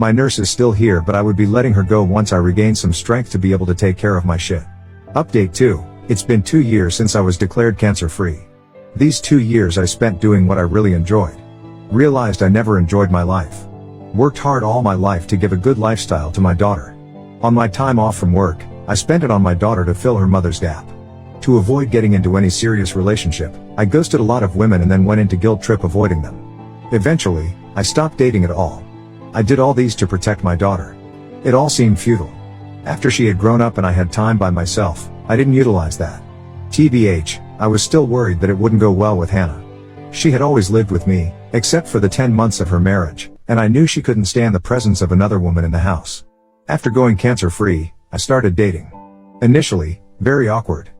My nurse is still here, but I would be letting her go once I regain some strength to be able to take care of my shit. Update 2. It's been 2 years since I was declared cancer-free. These 2 years I spent doing what I really enjoyed. Realized I never enjoyed my life. Worked hard all my life to give a good lifestyle to my daughter. On my time off from work, I spent it on my daughter to fill her mother's gap. To avoid getting into any serious relationship, I ghosted a lot of women and then went into guilt trip avoiding them. Eventually, I stopped dating at all. I did all these to protect my daughter. It all seemed futile. After she had grown up and I had time by myself, I didn't utilize that. TBH, I was still worried that it wouldn't go well with Hannah. She had always lived with me, except for the 10 months of her marriage, and I knew she couldn't stand the presence of another woman in the house. After going cancer-free, I started dating. Initially, very awkward.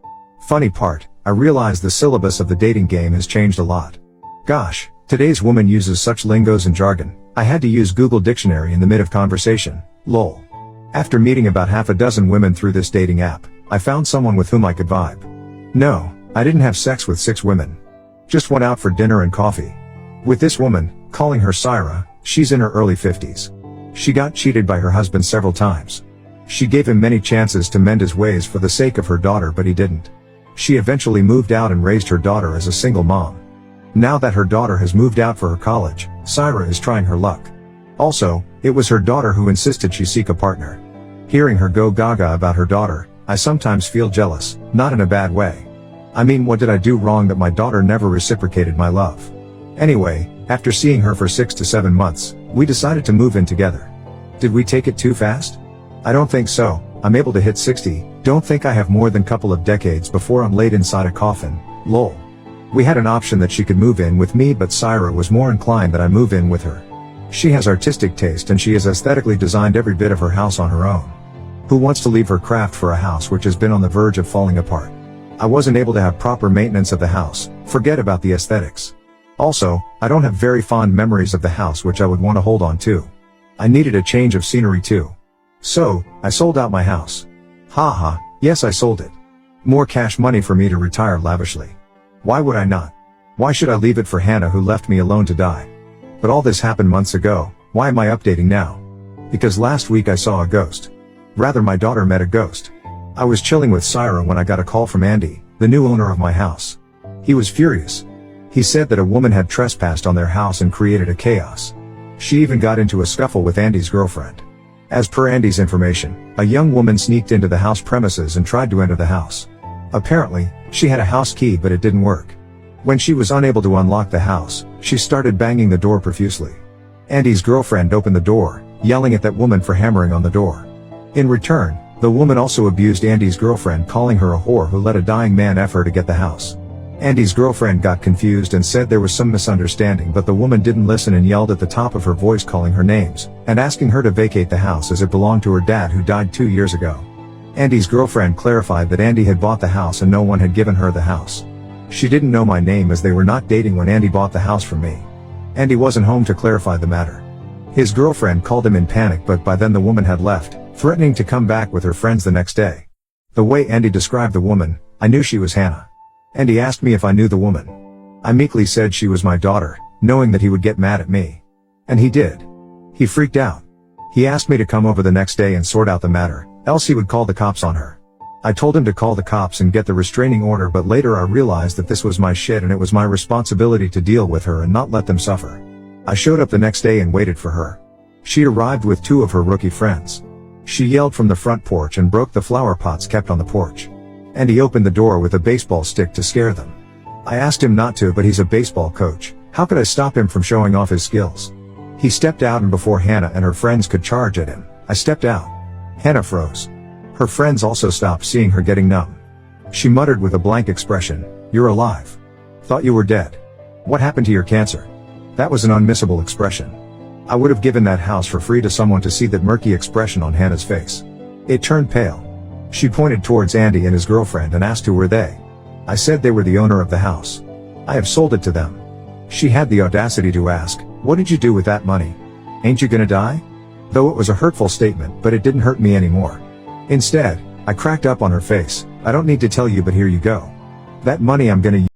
Funny part, I realized the syllabus of the dating game has changed a lot. Gosh, today's woman uses such lingos and jargon, I had to use Google Dictionary in the mid of conversation, lol. After meeting about half a dozen women through this dating app, I found someone with whom I could vibe. No, I didn't have sex with 6 women. Just went out for dinner and coffee. With this woman, calling her Syra, she's in her early 50s. She got cheated by her husband several times. She gave him many chances to mend his ways for the sake of her daughter, but he didn't. She eventually moved out and raised her daughter as a single mom. Now that her daughter has moved out for her college, Syra is trying her luck. Also, it was her daughter who insisted she seek a partner. Hearing her go gaga about her daughter, I sometimes feel jealous, not in a bad way. I mean, what did I do wrong that my daughter never reciprocated my love? Anyway, after seeing her for 6 to 7 months, we decided to move in together. Did we take it too fast? I don't think so. I'm able to hit 60, don't think I have more than couple of decades before I'm laid inside a coffin, lol. We had an option that she could move in with me, but Syra was more inclined that I move in with her. She has artistic taste and she has aesthetically designed every bit of her house on her own. Who wants to leave her craft for a house which has been on the verge of falling apart? I wasn't able to have proper maintenance of the house, forget about the aesthetics. Also, I don't have very fond memories of the house which I would want to hold on to. I needed a change of scenery too. So, I sold out my house. Haha, yes, I sold it. More cash money for me to retire lavishly. Why would I not? Why should I leave it for Hannah who left me alone to die? But all this happened months ago, why am I updating now? Because last week I saw a ghost. Rather, my daughter met a ghost. I was chilling with Syra when I got a call from Andy, the new owner of my house. He was furious. He said that a woman had trespassed on their house and created a chaos. She even got into a scuffle with Andy's girlfriend. As per Andy's information, a young woman sneaked into the house premises and tried to enter the house. Apparently, she had a house key but it didn't work. When she was unable to unlock the house, she started banging the door profusely. Andy's girlfriend opened the door, yelling at that woman for hammering on the door. In return, the woman also abused Andy's girlfriend, calling her a whore who let a dying man F her to get the house. Andy's girlfriend got confused and said there was some misunderstanding, but the woman didn't listen and yelled at the top of her voice calling her names, and asking her to vacate the house as it belonged to her dad who died 2 years ago. Andy's girlfriend clarified that Andy had bought the house and no one had given her the house. She didn't know my name as they were not dating when Andy bought the house from me. Andy wasn't home to clarify the matter. His girlfriend called him in panic, but by then the woman had left, threatening to come back with her friends the next day. The way Andy described the woman, I knew she was Hannah. Andy asked me if I knew the woman. I meekly said she was my daughter, knowing that he would get mad at me. And he did. He freaked out. He asked me to come over the next day and sort out the matter, else he would call the cops on her. I told him to call the cops and get the restraining order, but later I realized that this was my shit and it was my responsibility to deal with her and not let them suffer. I showed up the next day and waited for her. She arrived with 2 of her rookie friends. She yelled from the front porch and broke the flower pots kept on the porch. And he opened the door with a baseball stick to scare them. I asked him not to, but he's a baseball coach. How could I stop him from showing off his skills? He stepped out, and before Hannah and her friends could charge at him, I stepped out. Hannah froze. Her friends also stopped, seeing her getting numb. She muttered with a blank expression, "You're alive. Thought you were dead. What happened to your cancer?" That was an unmissable expression. I would have given that house for free to someone to see that murky expression on Hannah's face. It turned pale. She pointed towards Andy and his girlfriend and asked who were they. I said they were the owner of the house. I have sold it to them. She had the audacity to ask, "What did you do with that money? Ain't you gonna die?" Though it was a hurtful statement, but it didn't hurt me anymore. Instead, I cracked up on her face. "I don't need to tell you, but here you go. That money I'm gonna